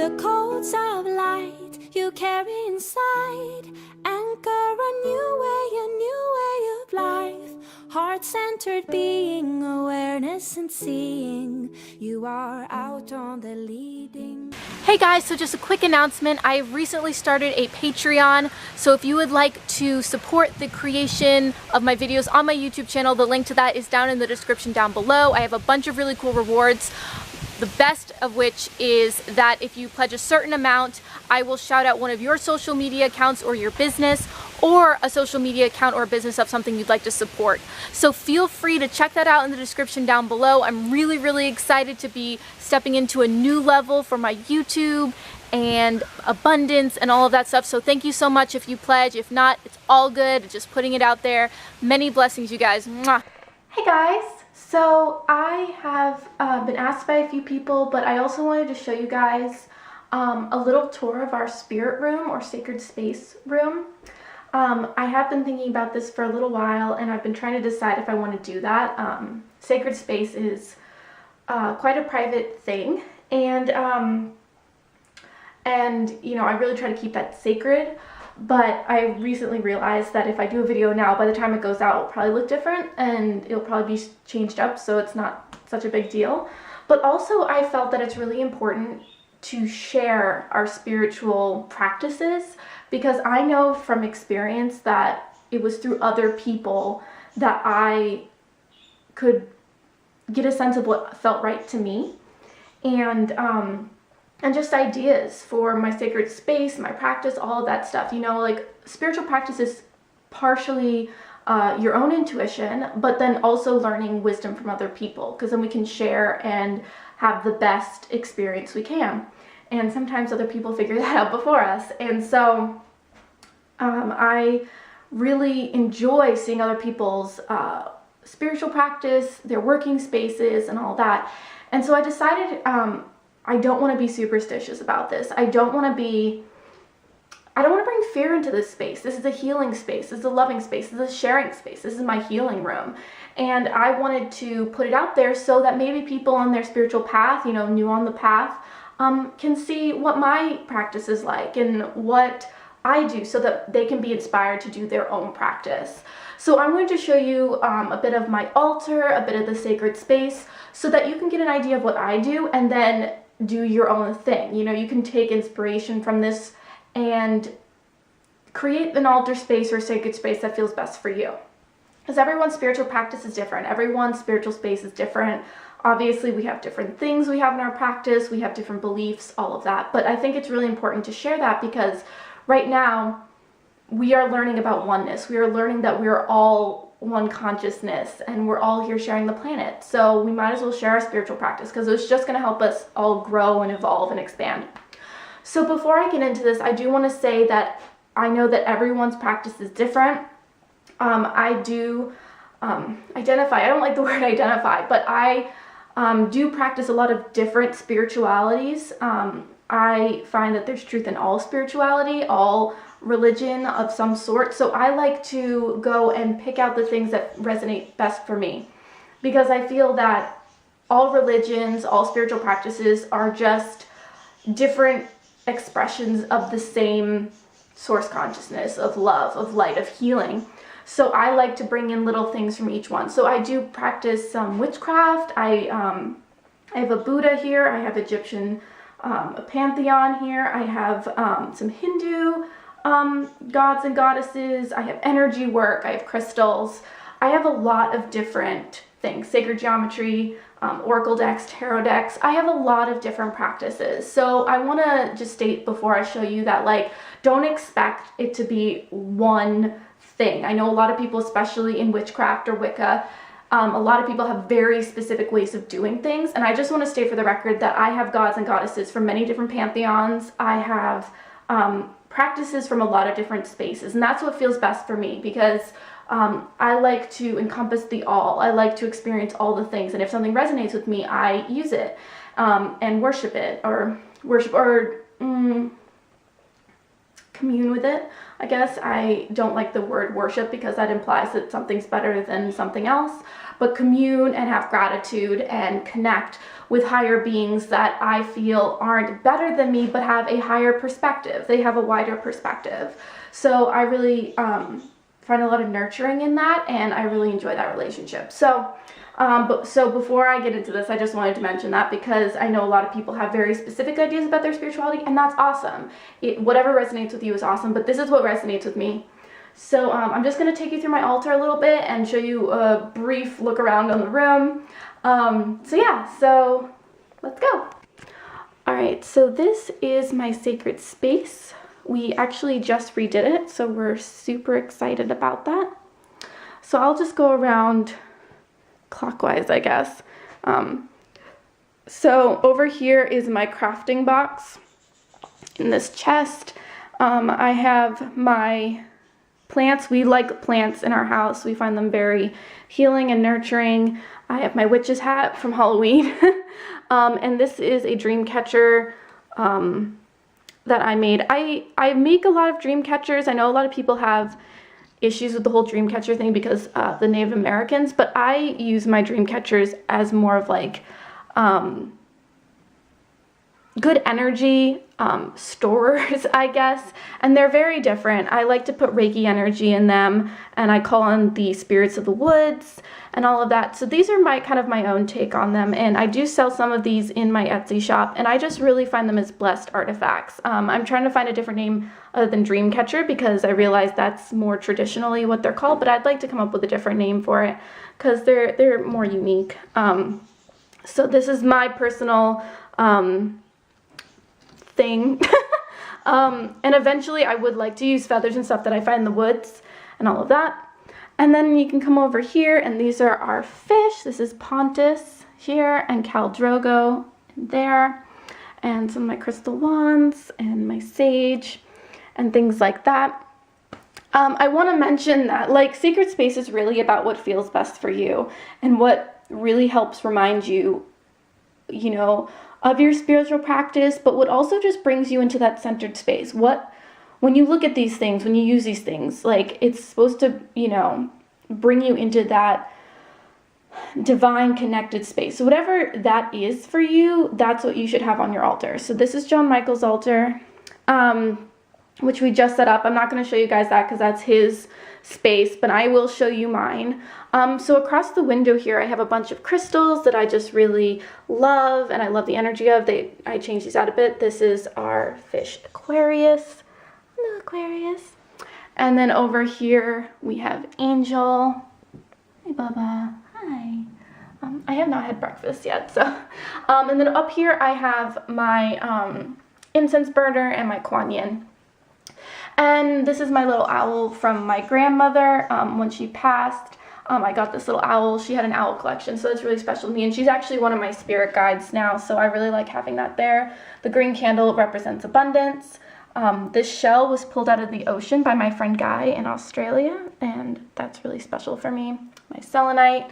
the codes of light you carry inside. Anchor a new way of life. Heart-centered being, awareness and seeing. You are out on the leading. Hey guys, so just a quick announcement. I recently started a Patreon, so if you would like to support the creation of my videos on my YouTube channel, the link to that is down in the description down below. I have a bunch of really cool rewards. The best of which is that if you pledge a certain amount, I will shout out one of your social media accounts or your business, or a social media account or business of something you'd like to support. So feel free to check that out in the description down below. I'm really excited to be stepping into a new level for my YouTube and abundance and all of that stuff. So thank you so much if you pledge. If not, it's all good. Just putting it out there. Many blessings, you guys. Mwah. Hey guys. So I have been asked by a few people, but I also wanted to show you guys a little tour of our spirit room or sacred space room. I have been thinking about this for a little while, and I've been trying to decide if I want to do that. Sacred space is quite a private thing, and you know, I really try to keep that sacred. But I recently realized that if I do a video now, by the time it goes out, it'll probably look different and it'll probably be changed up, so it's not such a big deal. But also I felt that it's really important to share our spiritual practices, because I know from experience that it was through other people that I could get a sense of what felt right to me, and just ideas for my sacred space, my practice, all of that stuff. You know, like spiritual practice is partially your own intuition, but then also learning wisdom from other people, because then we can share and have the best experience we can. And sometimes other people figure that out before us. And so I really enjoy seeing other people's spiritual practice, their working spaces and all that. And so I decided I don't want to be superstitious about this. I don't want to bring fear into this space. This is a healing space. This is a loving space. This is a sharing space. This is my healing room. And I wanted to put it out there so that maybe people on their spiritual path, you know, new on the path, can see what my practice is like and what I do, so that they can be inspired to do their own practice. So I'm going to show you a bit of my altar, a bit of the sacred space, so that you can get an idea of what I do and then do your own thing. You know, you can take inspiration from this and create an altar space or sacred space that feels best for you. Because everyone's spiritual practice is different. Everyone's spiritual space is different. Obviously, we have different things we have in our practice. We have different beliefs, all of that. But I think it's really important to share that, because right now we are learning about oneness. We are learning that we are all one consciousness and we're all here sharing the planet. So we might as well share our spiritual practice, because it's just going to help us all grow and evolve and expand. So before I get into this, I do want to say that I know that everyone's practice is different. I do identify, I don't like the word identify, but I do practice a lot of different spiritualities. I find that there's truth in all spirituality, all religion of some sort. So I like to go and pick out the things that resonate best for me, because I feel that all religions, all spiritual practices are just different expressions of the same source consciousness of love, of light, of healing. So I like to bring in little things from each one. So I do practice some witchcraft. I have a Buddha here. I have Egyptian a pantheon here. I have some Hindu gods and goddesses. I have energy work. I have crystals. I have a lot of different things. Sacred geometry, oracle decks, tarot decks. I have a lot of different practices. So I want to just state before I show you that, like, don't expect it to be one thing. I know a lot of people, especially in witchcraft or Wicca, a lot of people have very specific ways of doing things, and I just want to state for the record that I have gods and goddesses from many different pantheons. I have practices from a lot of different spaces, and that's what feels best for me, because I like to encompass the all. I like to experience all the things, and if something resonates with me, I use it and worship it, or commune with it. I guess I don't like the word worship because that implies that something's better than something else, but commune and have gratitude and connect with higher beings that I feel aren't better than me but have a higher perspective. They have a wider perspective. So I really find a lot of nurturing in that, and I really enjoy that relationship. So before I get into this, I just wanted to mention that because I know a lot of people have very specific ideas about their spirituality, and that's awesome. Whatever resonates with you is awesome, but this is what resonates with me. So I'm just going to take you through my altar a little bit and show you a brief look around on the room. So let's go. All right, so this is my sacred space. We actually just redid it, so we're super excited about that. So I'll just go around clockwise, I guess. So over here is my crafting box. In this chest, I have my plants. We like plants in our house. We find them very healing and nurturing. I have my witch's hat from Halloween. And this is a dream catcher that I made. I make a lot of dream catchers. I know a lot of people have issues with the whole dream catcher thing because the Native Americans, but I use my dream catchers as more of like good energy storers, I guess, and they're very different. I like to put Reiki energy in them, and I call on the spirits of the woods and all of that. So these are my own take on them, and I do sell some of these in my Etsy shop, and I just really find them as blessed artifacts. I'm trying to find a different name other than dream catcher because I realize that's more traditionally what they're called, but I'd like to come up with a different name for it because they're more unique. So this is my personal thing. And eventually I would like to use feathers and stuff that I find in the woods and all of that. And then you can come over here, and these are our fish. This is Pontus here and Khal Drogo there, and some of my crystal wands and my sage and things like that. I want to mention that like sacred space is really about what feels best for you and what really helps remind you, you know, of your spiritual practice, but what also just brings you into that centered space. When you look at these things, when you use these things, like it's supposed to, you know, bring you into that divine connected space. So whatever that is for you, that's what you should have on your altar. So this is John Michael's altar, which we just set up. I'm not going to show you guys that because that's his space, but I will show you mine. So across the window here, I have a bunch of crystals that I just really love, and I love the energy of. I changed these out a bit. This is our fish Aquarius. Hello, Aquarius. And then over here, we have Angel. Hey, Bubba. Hi. I have not had breakfast yet, so. And then up here, I have my incense burner and my Kuan Yin. And this is my little owl from my grandmother. When she passed, I got this little owl. She had an owl collection, so it's really special to me. And she's actually one of my spirit guides now, so I really like having that there. The green candle represents abundance. This shell was pulled out of the ocean by my friend Guy in Australia, and that's really special for me. My selenite,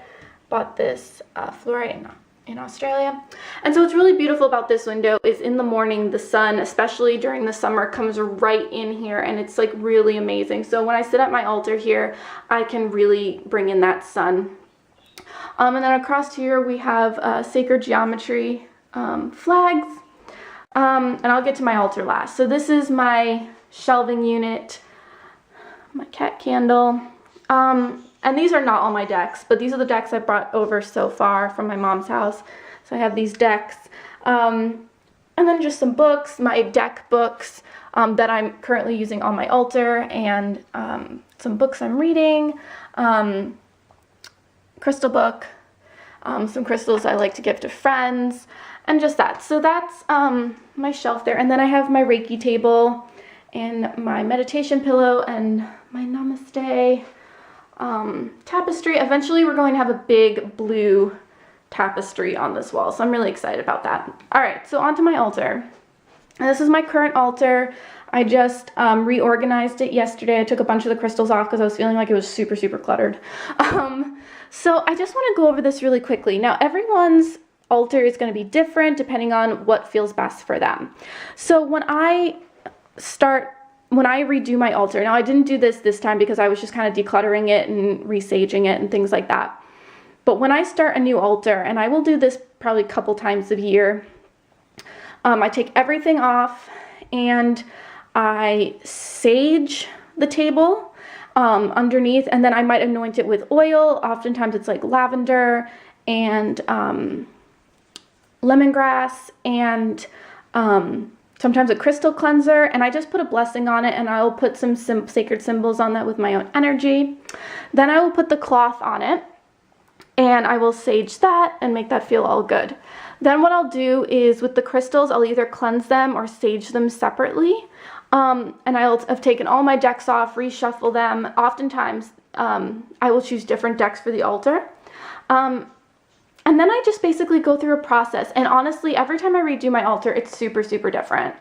bought this fluorite in Australia. And so what's really beautiful about this window is in the morning, the sun, especially during the summer, comes right in here, and it's like really amazing. So when I sit at my altar here, I can really bring in that sun. And then across here we have sacred geometry flags. And I'll get to my altar last. So this is my shelving unit, my cat candle. And these are not all my decks, but these are the decks I brought over so far from my mom's house. So I have these decks. And then just some books, my deck books that I'm currently using on my altar, and some books I'm reading, crystal book, some crystals I like to give to friends, and just that. So that's my shelf there. And then I have my Reiki table and my meditation pillow and my namaste tapestry. Eventually we're going to have a big blue tapestry on this wall, so I'm really excited about that. All right, so onto my altar. And this is my current altar. I just reorganized it yesterday. I took a bunch of the crystals off because I was feeling like it was super, super cluttered. So I just want to go over this really quickly. Now, everyone's altar is going to be different depending on what feels best for them. So when I start when I redo my altar, now I didn't do this time because I was just kind of decluttering it and resaging it and things like that. But when I start a new altar, and I will do this probably a couple times a year, I take everything off and I sage the table underneath, and then I might anoint it with oil. Oftentimes it's like lavender and lemongrass and sometimes a crystal cleanser, and I just put a blessing on it, and I'll put some sacred symbols on that with my own energy. Then I will put the cloth on it, and I will sage that and make that feel all good. Then what I'll do is with the crystals, I'll either cleanse them or sage them separately. And I've taken all my decks off, reshuffle them. Oftentimes, I will choose different decks for the altar. And then I just basically go through a process. And honestly, every time I redo my altar, it's super, super different.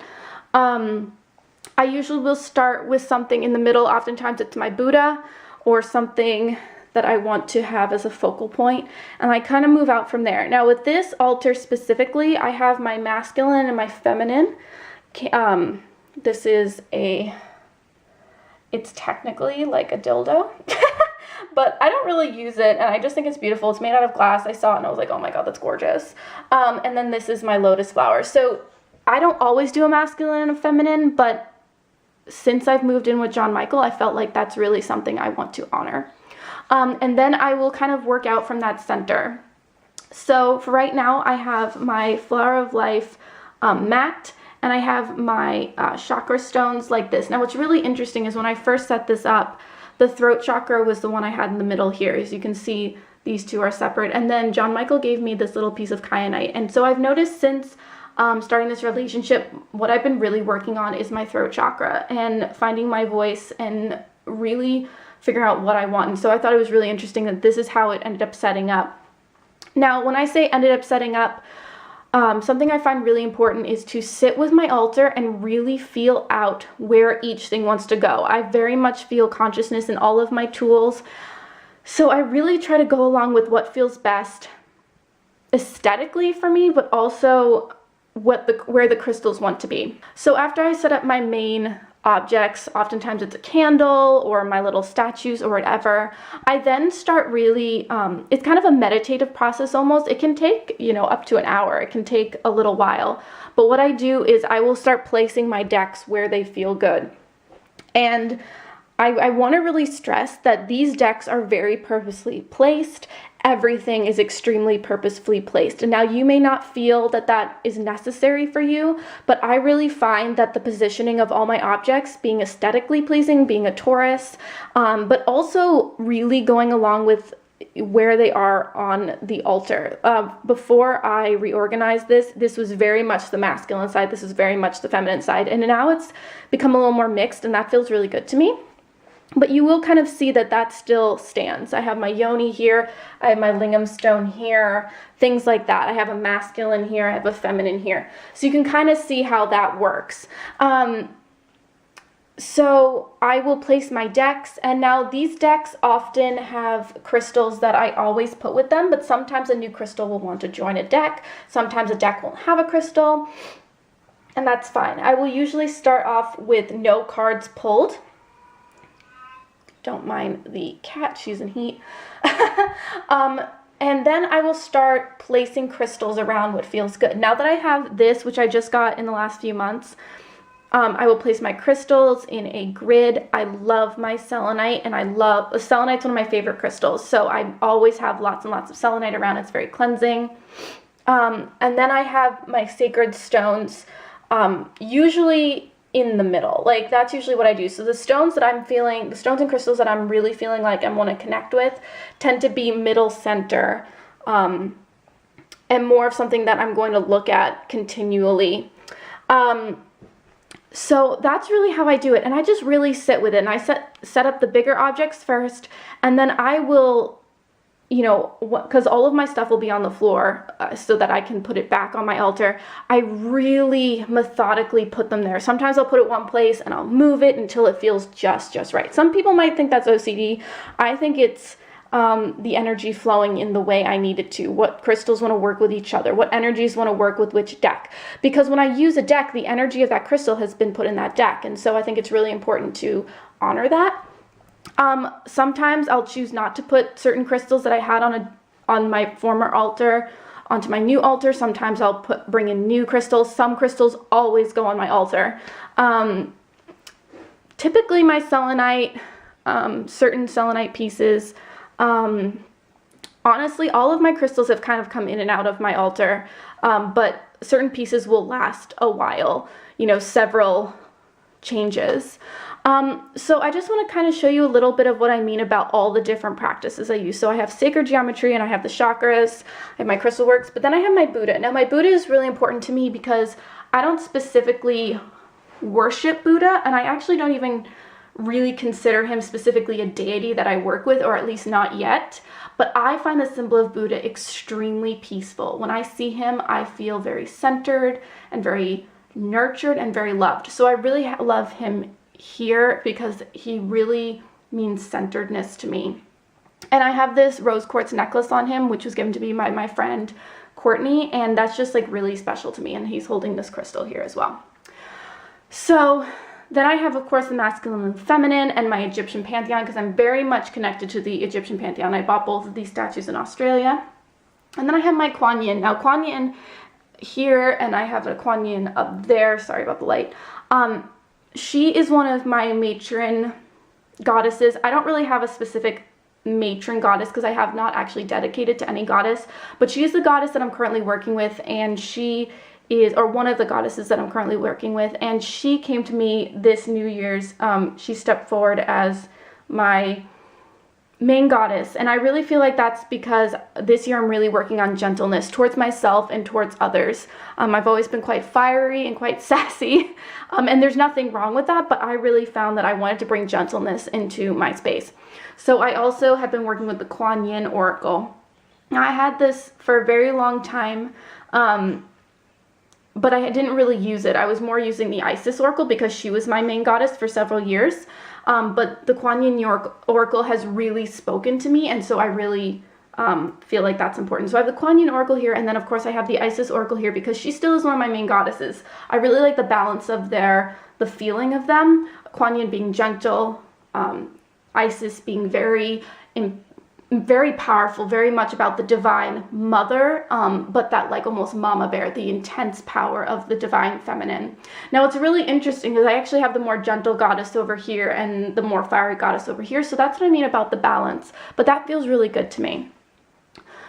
I usually will start with something in the middle. Oftentimes it's my Buddha or something that I want to have as a focal point. And I kind of move out from there. Now with this altar specifically, I have my masculine and my feminine. This is it's technically like a dildo. But I don't really use it, and I just think it's beautiful. It's made out of glass. I saw it, and I was like, oh my god, that's gorgeous. And then this is my lotus flower. So I don't always do a masculine and a feminine, but since I've moved in with John Michael, I felt like that's really something I want to honor. And then I will kind of work out from that center. So for right now, I have my Flower of Life mat, and I have my chakra stones like this. Now what's really interesting is when I first set this up, the throat chakra was the one I had in the middle here. As you can see, these two are separate. And then John Michael gave me this little piece of kyanite. And so I've noticed since starting this relationship, what I've been really working on is my throat chakra and finding my voice and really figuring out what I want. And so I thought it was really interesting that this is how it ended up setting up. Now, when I say ended up setting up, something I find really important is to sit with my altar and really feel out where each thing wants to go. I very much feel consciousness in all of my tools. So I really try to go along with what feels best aesthetically for me, but also where the crystals want to be. So after I set up my main objects, oftentimes it's a candle or my little statues or whatever, I then start really, it's kind of a meditative process almost. It can take, up to an hour. It can take a little while. But what I do is I will start placing my decks where they feel good. And I want to really stress that these decks are very purposely placed. Everything is extremely purposefully placed. And now you may not feel that that is necessary for you, but I really find that the positioning of all my objects being aesthetically pleasing, being a Taurus, but also really going along with where they are on the altar. Before I reorganized this was very much the masculine side. This is very much the feminine side. And now it's become a little more mixed, and that feels really good to me. But you will kind of see that that still stands. I have my yoni here, I have my lingam stone here, things like that. I have a masculine here, I have a feminine here. So you can kind of see how that works. So I will place my decks, and now these decks often have crystals that I always put with them, but sometimes a new crystal will want to join a deck. Sometimes a deck won't have a crystal, and that's fine. I will usually start off with no cards pulled. Don't mind the cat, she's in heat. And then I will start placing crystals around what feels good. Now that I have this, which I just got in the last few months, I will place my crystals in a grid. I love my selenite, and selenite's one of my favorite crystals. So I always have lots and lots of selenite around. It's very cleansing. And then I have my sacred stones, usually in the middle. Like that's usually what I do. So the stones that I'm feeling, the stones and crystals that I'm really feeling like I want to connect with tend to be middle center, and more of something that I'm going to look at continually. So that's really how I do it. And I just really sit with it, and I set up the bigger objects first, and then I will, because all of my stuff will be on the floor so that I can put it back on my altar. I really methodically put them there. Sometimes I'll put it one place and I'll move it until it feels just right. Some people might think that's OCD. I think it's the energy flowing in the way I need it to, what crystals want to work with each other, what energies want to work with which deck. Because when I use a deck, the energy of that crystal has been put in that deck. And so I think it's really important to honor that. Sometimes I'll choose not to put certain crystals that I had on my former altar onto my new altar. Sometimes I'll bring in new crystals. Some crystals always go on my altar. Typically my selenite, certain selenite pieces, honestly, all of my crystals have kind of come in and out of my altar, but certain pieces will last a while, several changes. So I just want to kind of show you a little bit of what I mean about all the different practices I use. So I have sacred geometry and I have the chakras, I have my crystal works, but then I have my Buddha. Now my Buddha is really important to me because I don't specifically worship Buddha, and I actually don't even really consider him specifically a deity that I work with, or at least not yet. But I find the symbol of Buddha extremely peaceful. When I see him, I feel very centered and very nurtured and very loved. So I really love him here because he really means centeredness to me. And I have this rose quartz necklace on him, which was given to me by my friend Courtney, and that's just like really special to me. And he's holding this crystal here as well. So then I have, of course, the masculine and the feminine and my Egyptian pantheon, because I'm very much connected to the Egyptian pantheon. I bought both of these statues in Australia. And then I have my Kuan Yin. Now Kuan Yin here, and I have a Kuan Yin up there. Sorry about the light. She is one of my matron goddesses. I don't really have a specific matron goddess because I have not actually dedicated to any goddess, but she is the goddess that I'm currently working with, and she is, or one of the goddesses that I'm currently working with, and she came to me this New Year's. She stepped forward as my main goddess, and I really feel like that's because this year I'm really working on gentleness towards myself and towards others. I've always been quite fiery and quite sassy, and there's nothing wrong with that, but I really found that I wanted to bring gentleness into my space. So I also have been working with the Kuan Yin Oracle. Now I had this for a very long time, but I didn't really use it. I was more using the Isis Oracle because she was my main goddess for several years. But the Kuan Yin Oracle has really spoken to me, and so I really feel like that's important. So I have the Kuan Yin Oracle here, and then of course I have the Isis Oracle here because she still is one of my main goddesses. I really like the balance of the feeling of them. Kuan Yin being gentle, Isis being very powerful, very much about the divine mother, but that like almost mama bear, the intense power of the divine feminine. Now it's really interesting because I actually have the more gentle goddess over here and the more fiery goddess over here, so that's what I mean about the balance, but that feels really good to me.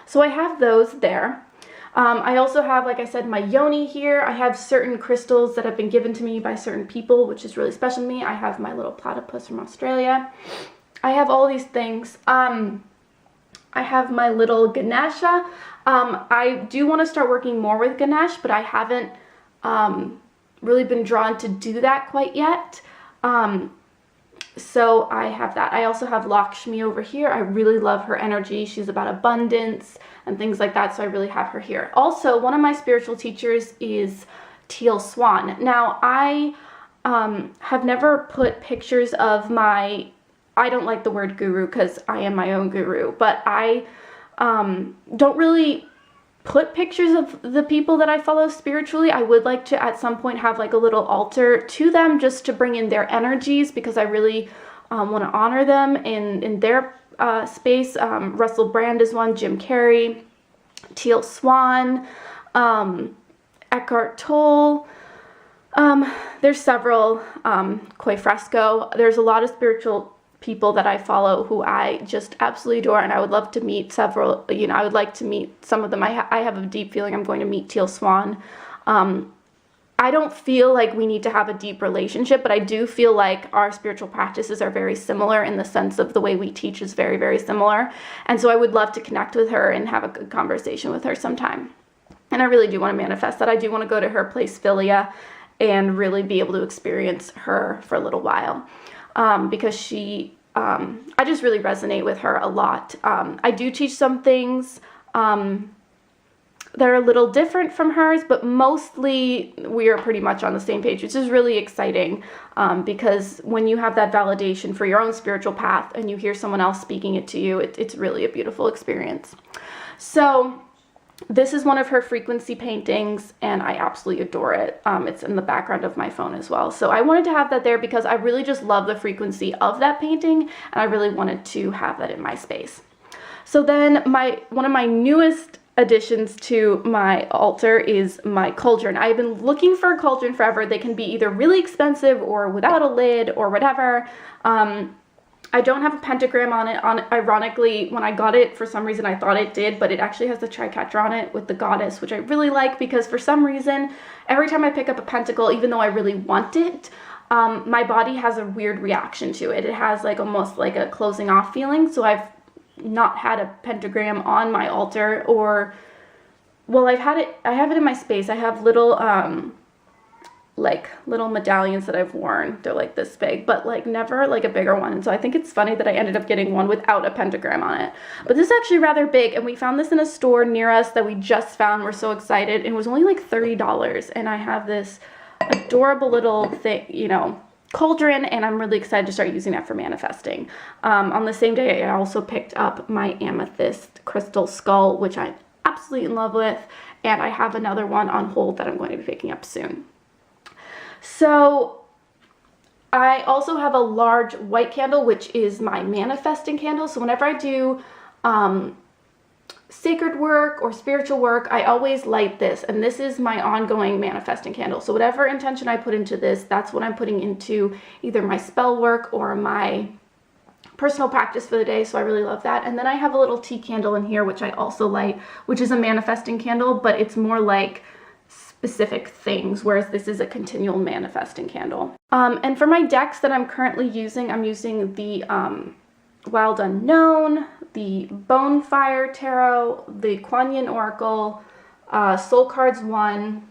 So I have those there. I also have, like I said, my yoni here. I have certain crystals that have been given to me by certain people, which is really special to me. I have my little platypus from Australia. I have all these things. I have my little Ganesha. I do want to start working more with Ganesh, but I haven't really been drawn to do that quite yet. So I have that. I also have Lakshmi over here. I really love her energy. She's about abundance and things like that, so I really have her here. Also, one of my spiritual teachers is Teal Swan. Now, I have never put pictures of my... I don't like the word guru because I am my own guru, but I don't really put pictures of the people that I follow spiritually. I would like to at some point have like a little altar to them just to bring in their energies because I really want to honor them in their space. Russell Brand is one, Jim Carrey, Teal Swan, Eckhart Tolle. There's several, Koi Fresco. There's a lot of spiritual people that I follow who I just absolutely adore, and I would love to meet several. I would like to meet some of them. I have a deep feeling I'm going to meet Teal Swan. I don't feel like we need to have a deep relationship, but I do feel like our spiritual practices are very similar in the sense of the way we teach is very, very similar. And so I would love to connect with her and have a good conversation with her sometime. And I really do want to manifest that. I do want to go to her place, Philia, and really be able to experience her for a little while. Because I just really resonate with her a lot. I do teach some things. that are a little different from hers, but mostly we are pretty much on the same page, which is really exciting, because when you have that validation for your own spiritual path and you hear someone else speaking it to you, it's really a beautiful experience. So this is one of her frequency paintings, and I absolutely adore it. It's in the background of my phone as well. So I wanted to have that there because I really just love the frequency of that painting, and I really wanted to have that in my space. So then one of my newest additions to my altar is my cauldron. I've been looking for a cauldron forever. They can be either really expensive or without a lid or whatever. I don't have a pentagram on it. Ironically, when I got it, for some reason I thought it did, but it actually has the triquetra on it with the goddess, which I really like because for some reason, every time I pick up a pentacle, even though I really want it, my body has a weird reaction to it. It has like almost like a closing off feeling. So I've not had a pentagram on my altar, or, well, I have it in my space. I have little little medallions that I've worn. They're like this big, but like never like a bigger one. And so I think it's funny that I ended up getting one without a pentagram on it. But this is actually rather big, and we found this in a store near us that we just found. We're so excited. It was only like $30, and I have this adorable little thing, you know, cauldron, and I'm really excited to start using that for manifesting. On the same day, I also picked up my amethyst crystal skull, which I'm absolutely in love with, and I have another one on hold that I'm going to be picking up soon. So I also have a large white candle, which is my manifesting candle. So whenever I do sacred work or spiritual work, I always light this, and this is my ongoing manifesting candle. So whatever intention I put into this, that's what I'm putting into either my spell work or my personal practice for the day. So I really love that. And then I have a little tea candle in here, which I also light, which is a manifesting candle, but it's more like specific things, whereas this is a continual manifesting candle. And for my decks that I'm currently using, I'm using the Wild Unknown, the Bonefire Tarot, the Kuan Yin Oracle, Soul Cards 1,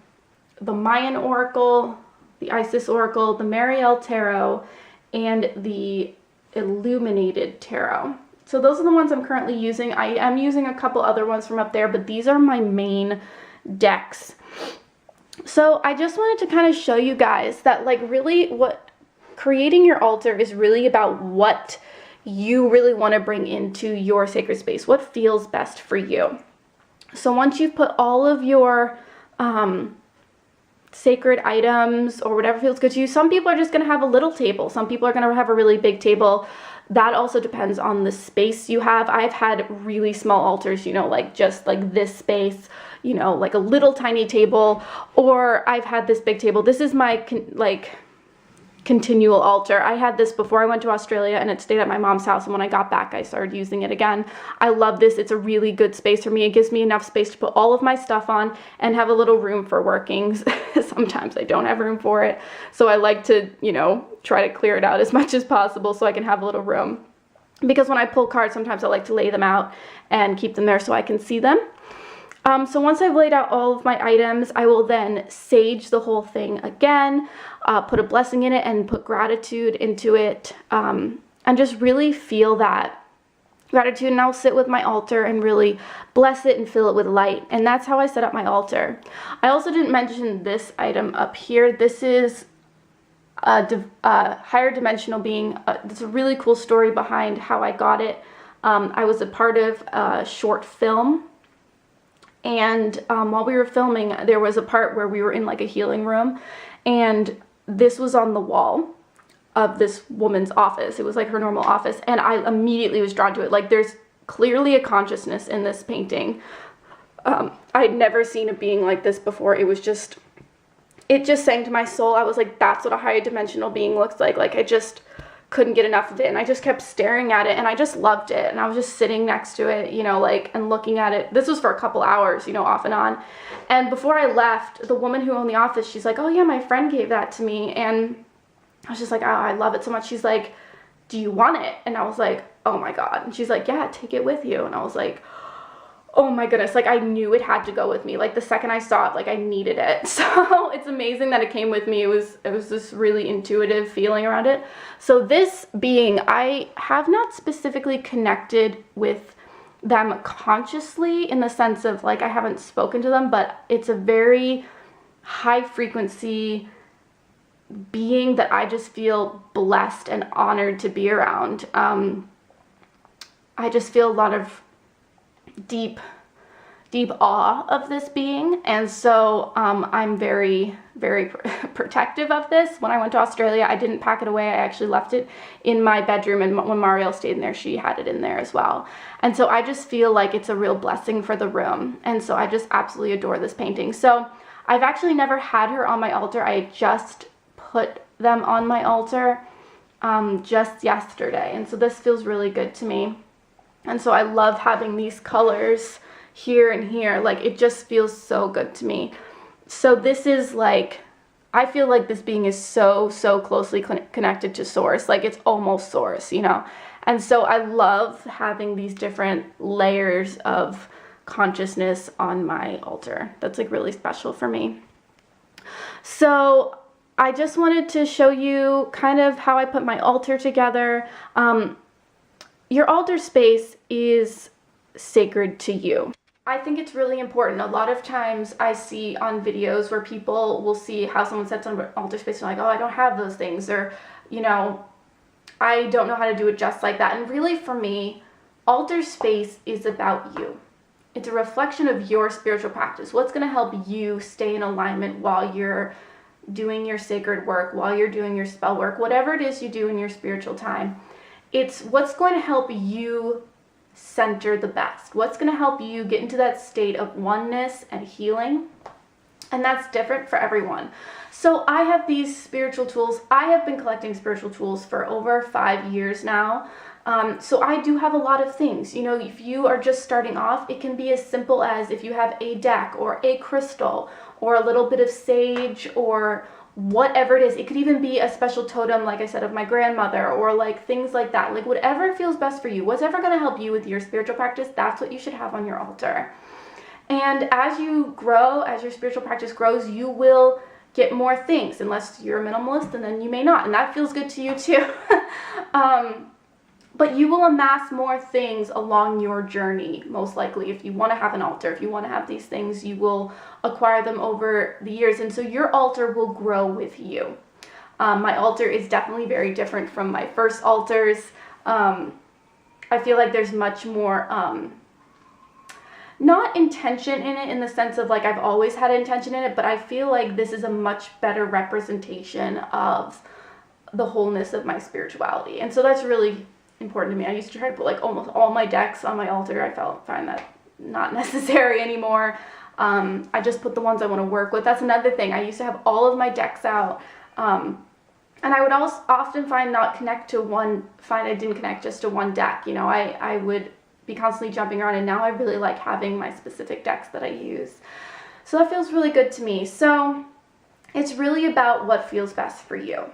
the Mayan Oracle, the Isis Oracle, the Mariel Tarot, and the Illuminated Tarot. So those are the ones I'm currently using. I am using a couple other ones from up there, but these are my main decks. So I just wanted to kind of show you guys that, like, really what creating your altar is really about what you really want to bring into your sacred space, what feels best for you. So once you've put all of your sacred items or whatever feels good to you, some people are just going to have a little table. Some people are going to have a really big table. That also depends on the space you have. I've had really small altars, you know, like just like this space, you know, like a little tiny table, or I've had this big table. This is my continual altar. I had this before I went to Australia, and it stayed at my mom's house, and when I got back I started using it again. I love this. It's a really good space for me. It gives me enough space to put all of my stuff on and have a little room for workings. Sometimes I don't have room for it, so I like to, you know, try to clear it out as much as possible so I can have a little room, because when I pull cards, sometimes I like to lay them out and keep them there so I can see them. So once I've laid out all of my items, I will then sage the whole thing again, put a blessing in it and put gratitude into it, and just really feel that gratitude. And I'll sit with my altar and really bless it and fill it with light. And that's how I set up my altar. I also didn't mention this item up here. This is a higher dimensional being. It's a really cool story behind how I got it. I was a part of a short film. And while we were filming, there was a part where we were in like a healing room, and this was on the wall of this woman's office. It was like her normal office, and I immediately was drawn to it. Like, there's clearly a consciousness in this painting. I'd never seen a being like this before. It just sang to my soul. I was like, that's what a higher dimensional being looks like. Like, I just couldn't get enough of it, and I just kept staring at it, and I just loved it, and I was just sitting next to it, you know, like, and looking at it. This was for a couple hours, you know, off and on. And before I left, the woman who owned the office, she's like, oh yeah, my friend gave that to me, and I was just like, oh, I love it so much. She's like, do you want it? And I was like, oh my God. And she's like, yeah, take it with you. And I was like, oh my goodness, like, I knew it had to go with me. Like, the second I saw it, like, I needed it. So it's amazing that it came with me. It was this really intuitive feeling around it. So this being, I have not specifically connected with them consciously, in the sense of like I haven't spoken to them, but it's a very high frequency being that I just feel blessed and honored to be around. I just feel a lot of deep awe of this being, and so I'm very protective of this. When I went to Australia, I didn't pack it away. I actually left it in my bedroom, and when Marielle stayed in there, she had it in there as well. And so I just feel like it's a real blessing for the room, and so I just absolutely adore this painting. So I've actually never had her on my altar. I just put them on my altar just yesterday, and so this feels really good to me. And so I love having these colors here and here. Like, it just feels so good to me. So this is like, I feel like this being is so closely connected to source. Like, it's almost source, you know. And so I love having these different layers of consciousness on my altar. That's like really special for me. So I just wanted to show you kind of how I put my altar together. Your altar space is sacred to you. I think it's really important. A lot of times I see on videos where people will see how someone sets on an altar space and like, oh, I don't have those things, or, you know, I don't know how to do it just like that. And really, for me, altar space is about you. It's a reflection of your spiritual practice. What's going to help you stay in alignment while you're doing your sacred work, while you're doing your spell work, whatever it is you do in your spiritual time. It's what's going to help you center the best. What's going to help you get into that state of oneness and healing. And that's different for everyone. So I have these spiritual tools. I have been collecting spiritual tools for over 5 years now. So I do have a lot of things. You know, if you are just starting off, it can be as simple as if you have a deck or a crystal or a little bit of sage or whatever it is. It could even be a special totem, like I said, of my grandmother, or like things like that. Like, whatever feels best for you, whatever going to help you with your spiritual practice, that's what you should have on your altar. And as you grow, as your spiritual practice grows, you will get more things, unless you're a minimalist, and then you may not, and that feels good to you too. But you will amass more things along your journey, most likely. If you want to have an altar, if you want to have these things, you will acquire them over the years. And so your altar will grow with you. My altar is definitely very different from my first altars. I feel like there's much more, not intention in it in the sense of like I've always had intention in it, but I feel like this is a much better representation of the wholeness of my spirituality. And so that's really important to me. I used to try to put like almost all my decks on my altar. I find that not necessary anymore. I just put the ones I want to work with. That's another thing. I used to have all of my decks out, and I would also often find I didn't connect just to one deck. You know, I would be constantly jumping around, and now I really like having my specific decks that I use. So that feels really good to me. So it's really about what feels best for you.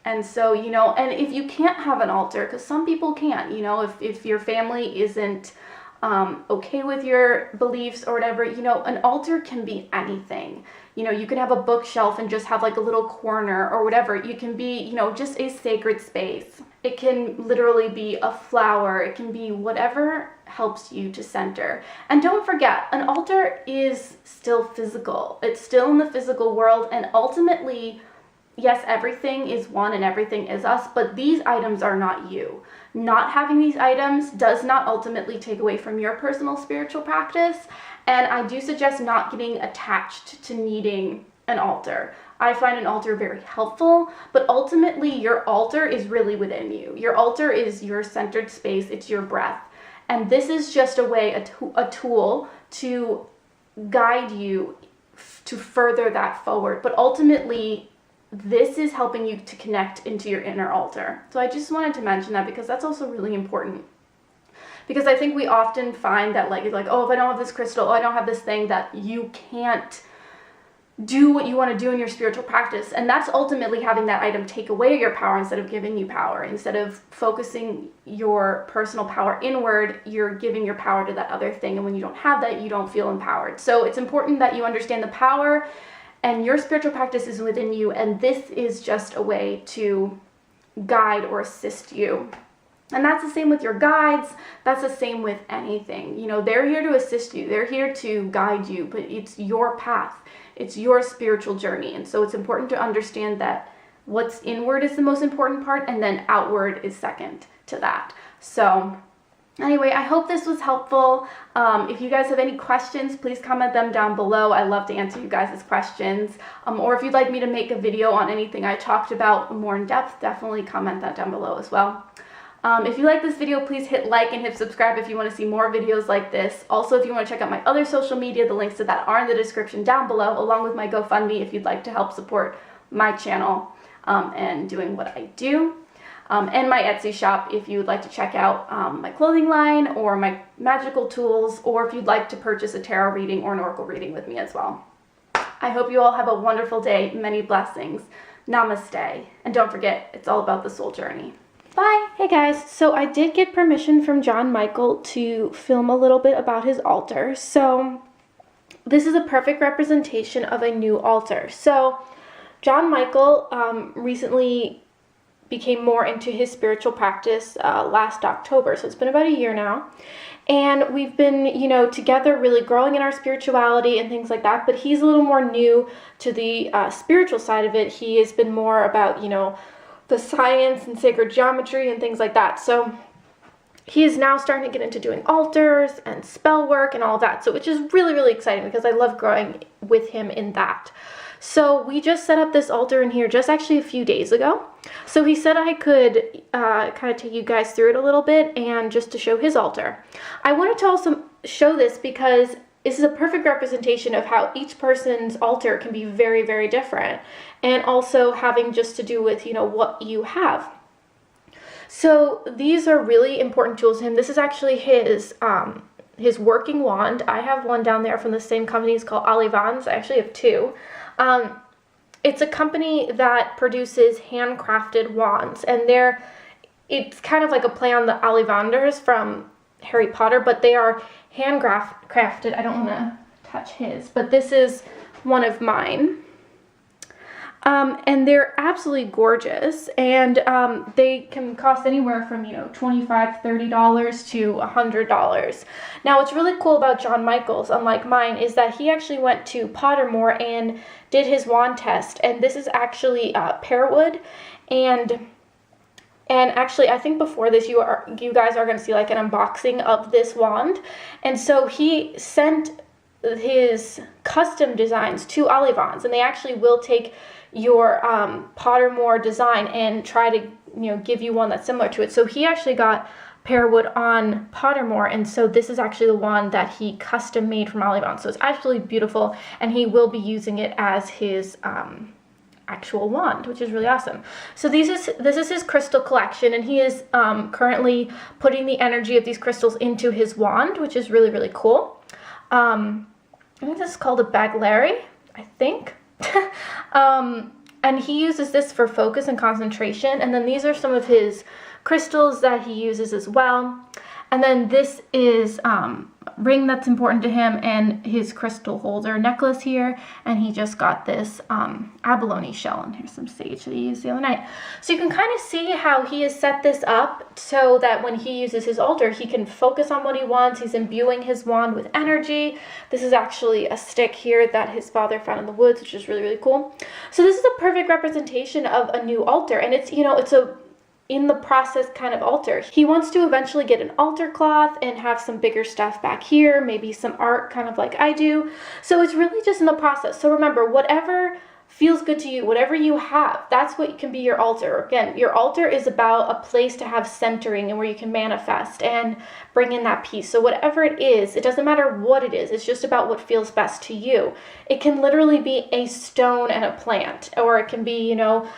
And so, you know, and if you can't have an altar, because some people can't, you know, if your family isn't okay with your beliefs or whatever, you know, an altar can be anything. You know, you can have a bookshelf and just have like a little corner or whatever. You can be, you know, just a sacred space. It can literally be a flower. It can be whatever helps you to center. And don't forget, an altar is still physical. It's still in the physical world, and ultimately, yes, everything is one and everything is us, but these items are not you. Not having these items does not ultimately take away from your personal spiritual practice, and I do suggest not getting attached to needing an altar. I find an altar very helpful, but ultimately your altar is really within you. Your altar is your centered space, it's your breath, and this is just a way, a tool to guide you to further that forward, but ultimately this is helping you to connect into your inner altar. So I just wanted to mention that because that's also really important. Because I think we often find that like, it's like, oh, if I don't have this crystal, oh, I don't have this thing, that you can't do what you want to do in your spiritual practice. And that's ultimately having that item take away your power instead of giving you power. Instead of focusing your personal power inward, you're giving your power to that other thing. And when you don't have that, you don't feel empowered. So it's important that you understand the power, and your spiritual practice is within you, and this is just a way to guide or assist you And that's the same with your guides. That's the same with anything. You know, they're here to assist you. They're here to guide you, but it's your path. It's your spiritual journey. And so it's important to understand that what's inward is the most important part, and then outward is second to that. So anyway, I hope this was helpful. If you guys have any questions, please comment them down below. I love to answer you guys' questions. Or if you'd like me to make a video on anything I talked about more in depth, definitely comment that down below as well. If you like this video, please hit like and hit subscribe if you want to see more videos like this. Also, if you want to check out my other social media, the links to that are in the description down below, along with my GoFundMe if you'd like to help support my channel and doing what I do. And my Etsy shop if you would like to check out my clothing line or my magical tools, or if you'd like to purchase a tarot reading or an oracle reading with me as well. I hope you all have a wonderful day. Many blessings. Namaste. And don't forget, it's all about the soul journey. Bye! Hey guys, so I did get permission from John Michael to film a little bit about his altar. So this is a perfect representation of a new altar. So John Michael recently became more into his spiritual practice last October. So it's been about a year now. And we've been, you know, together really growing in our spirituality and things like that. But he's a little more new to the spiritual side of it. He has been more about, you know, the science and sacred geometry and things like that. So he is now starting to get into doing altars and spell work and all that. So which is really, really exciting because I love growing with him in that. So we just set up this altar in here just actually a few days ago. So he said I could kind of take you guys through it a little bit and just to show his altar. I wanted to also show this because this is a perfect representation of how each person's altar can be very, very different, and also having just to do with, you know, what you have. So these are really important tools to him. This is actually his working wand. I have one down there from the same company. It's called Olivans. I actually have two. It's a company that produces handcrafted wands, and it's kind of like a play on the Ollivanders from Harry Potter, but they are handcrafted. I don't want to touch his, but this is one of mine. And they're absolutely gorgeous, and they can cost anywhere from, you know, $25, $30 to $100. Now, what's really cool about John Michael's, unlike mine, is that he actually went to Pottermore and did his wand test, and this is actually pearwood, and actually, I think before this, you guys are going to see like an unboxing of this wand, and so he sent his custom designs to Olivans, and they actually will take your Pottermore design and try to, you know, give you one that's similar to it. So he actually got pearwood on Pottermore, and so this is actually the one that he custom made from Olivans. So it's absolutely beautiful, and he will be using it as his actual wand, which is really awesome. So this is his crystal collection, and he is currently putting the energy of these crystals into his wand, which is really, really cool. I think this is called a Baglary, I think. And he uses this for focus and concentration, and then these are some of his crystals that he uses as well. And then this is ring that's important to him, and his crystal holder necklace here, and he just got this abalone shell, and here's some sage that he used the other night. So you can kind of see how he has set this up so that when he uses his altar, he can focus on what he wants. He's imbuing his wand with energy. This is actually a stick here that his father found in the woods, which is really, really cool. So this is a perfect representation of a new altar, and it's, you know, it's a in the process kind of altar. He wants to eventually get an altar cloth and have some bigger stuff back here, maybe some art kind of like I do. So it's really just in the process. So remember, whatever feels good to you, whatever you have, that's what can be your altar. Again, your altar is about a place to have centering and where you can manifest and bring in that peace. So whatever it is, it doesn't matter what it is, it's just about what feels best to you. It can literally be a stone and a plant, or it can be, you know,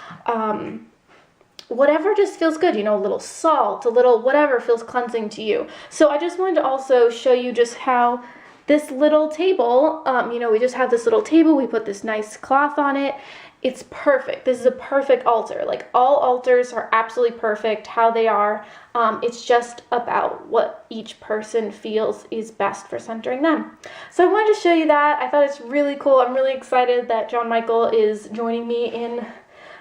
whatever just feels good, you know, a little salt, a little whatever feels cleansing to you. So I just wanted to also show you just how this little table, you know, we just have this little table, we put this nice cloth on it. It's perfect. This is a perfect altar. Like, all altars are absolutely perfect how they are. It's just about what each person feels is best for centering them. So I wanted to show you that. I thought it's really cool. I'm really excited that John Michael is joining me in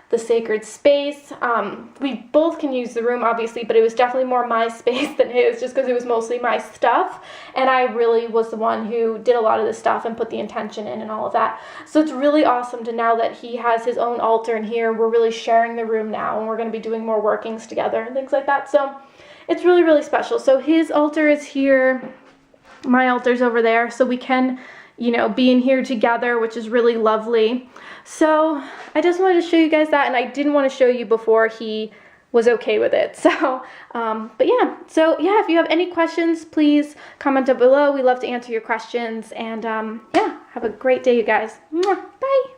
the sacred space. We both can use the room, obviously, but it was definitely more my space than his, just because it was mostly my stuff, and I really was the one who did a lot of the stuff and put the intention in and all of that. So it's really awesome to now that he has his own altar in here. We're really sharing the room now, and we're going to be doing more workings together and things like that. So it's really, really special. So his altar is here, my altar's over there, so we can, you know, be in here together, which is really lovely. So I just wanted to show you guys that, and I didn't want to show you before he was okay with it. So, but yeah, so yeah, if you have any questions, please comment down below. We love to answer your questions, and yeah, have a great day, you guys. Bye.